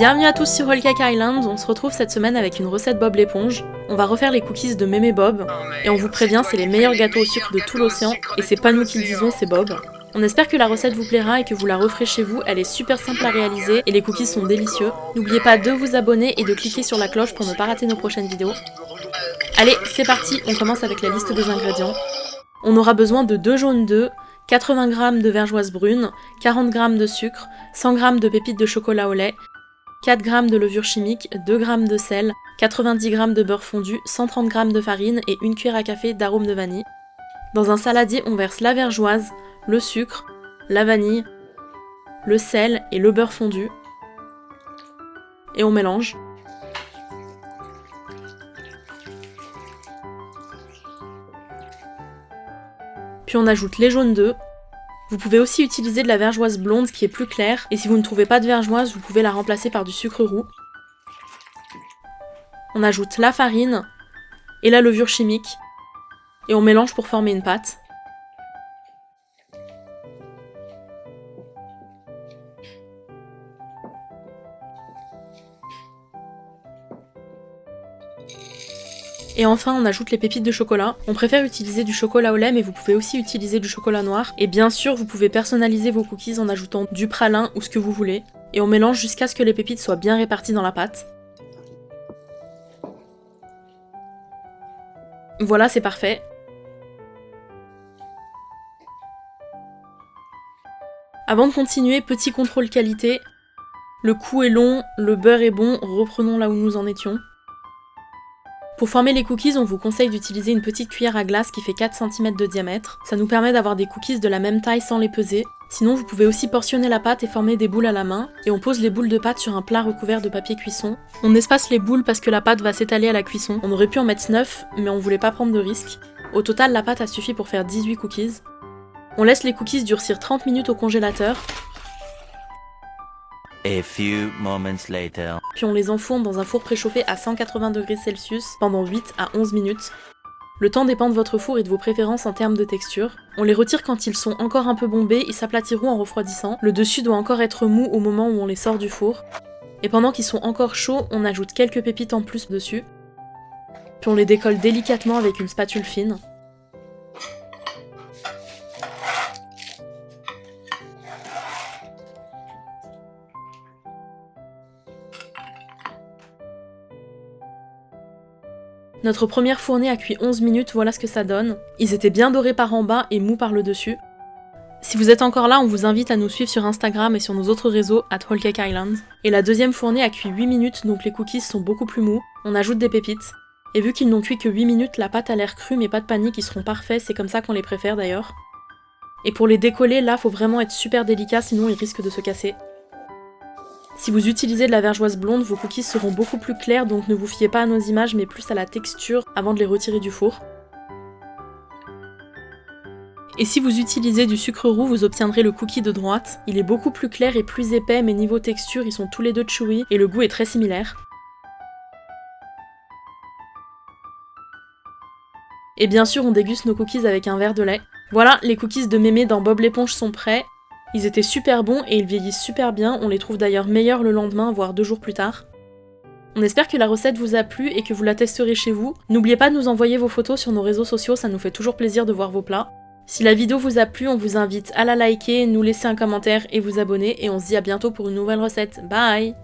Bienvenue à tous sur Whole Cake Island, on se retrouve cette semaine avec une recette Bob l'éponge. On va refaire les cookies de Mémé Bob, et on vous prévient, c'est les meilleurs gâteaux au sucre de tout l'océan, et c'est pas nous qui le disons, c'est Bob. On espère que la recette vous plaira et que vous la referez chez vous, elle est super simple à réaliser et les cookies sont délicieux. N'oubliez pas de vous abonner et de cliquer sur la cloche pour ne pas rater nos prochaines vidéos. Allez, c'est parti, on commence avec la liste des ingrédients. On aura besoin de 2 jaunes d'œufs, 80 g de vergeoise brune, 40 g de sucre, 100 g de pépites de chocolat au lait, 4 g de levure chimique, 2 g de sel, 90 g de beurre fondu, 130 g de farine et 1 cuillère à café d'arôme de vanille. Dans un saladier, on verse la vergeoise, le sucre, la vanille, le sel et le beurre fondu. Et on mélange. Puis on ajoute les jaunes d'œufs. Vous pouvez aussi utiliser de la vergeoise blonde qui est plus claire, et si vous ne trouvez pas de vergeoise, vous pouvez la remplacer par du sucre roux. On ajoute la farine et la levure chimique, et on mélange pour former une pâte. Et enfin, on ajoute les pépites de chocolat. On préfère utiliser du chocolat au lait, mais vous pouvez aussi utiliser du chocolat noir. Et bien sûr, vous pouvez personnaliser vos cookies en ajoutant du pralin ou ce que vous voulez. Et on mélange jusqu'à ce que les pépites soient bien réparties dans la pâte. Voilà, c'est parfait. Avant de continuer, petit contrôle qualité. Le coup est long, le beurre est bon, reprenons là où nous en étions. Pour former les cookies, on vous conseille d'utiliser une petite cuillère à glace qui fait 4 cm de diamètre. Ça nous permet d'avoir des cookies de la même taille sans les peser. Sinon, vous pouvez aussi portionner la pâte et former des boules à la main. Et on pose les boules de pâte sur un plat recouvert de papier cuisson. On espace les boules parce que la pâte va s'étaler à la cuisson. On aurait pu en mettre 9, mais on voulait pas prendre de risque. Au total, la pâte a suffi pour faire 18 cookies. On laisse les cookies durcir 30 minutes au congélateur. A few moments later. Puis on les enfourne dans un four préchauffé à 180 degrés Celsius pendant 8 à 11 minutes. Le temps dépend de votre four et de vos préférences en termes de texture. On les retire quand ils sont encore un peu bombés, ils s'aplatiront en refroidissant. Le dessus doit encore être mou au moment où on les sort du four. Et pendant qu'ils sont encore chauds, on ajoute quelques pépites en plus dessus. Puis on les décolle délicatement avec une spatule fine. Notre première fournée a cuit 11 minutes, voilà ce que ça donne. Ils étaient bien dorés par en bas et mous par le dessus. Si vous êtes encore là, on vous invite à nous suivre sur Instagram et sur nos autres réseaux @Whole Cake Island. Et la deuxième fournée a cuit 8 minutes, donc les cookies sont beaucoup plus mous. On ajoute des pépites. Et vu qu'ils n'ont cuit que 8 minutes, la pâte a l'air crue, mais pas de panique, ils seront parfaits, c'est comme ça qu'on les préfère d'ailleurs. Et pour les décoller, là, faut vraiment être super délicat, sinon ils risquent de se casser. Si vous utilisez de la vergeoise blonde, vos cookies seront beaucoup plus clairs, donc ne vous fiez pas à nos images, mais plus à la texture avant de les retirer du four. Et si vous utilisez du sucre roux, vous obtiendrez le cookie de droite. Il est beaucoup plus clair et plus épais, mais niveau texture, ils sont tous les deux chewy, et le goût est très similaire. Et bien sûr, on déguste nos cookies avec un verre de lait. Voilà, les cookies de Mémé dans Bob l'éponge sont prêts. Ils étaient super bons et ils vieillissent super bien, on les trouve d'ailleurs meilleurs le lendemain, voire 2 jours plus tard. On espère que la recette vous a plu et que vous la testerez chez vous. N'oubliez pas de nous envoyer vos photos sur nos réseaux sociaux, ça nous fait toujours plaisir de voir vos plats. Si la vidéo vous a plu, on vous invite à la liker, nous laisser un commentaire et vous abonner, et on se dit à bientôt pour une nouvelle recette. Bye!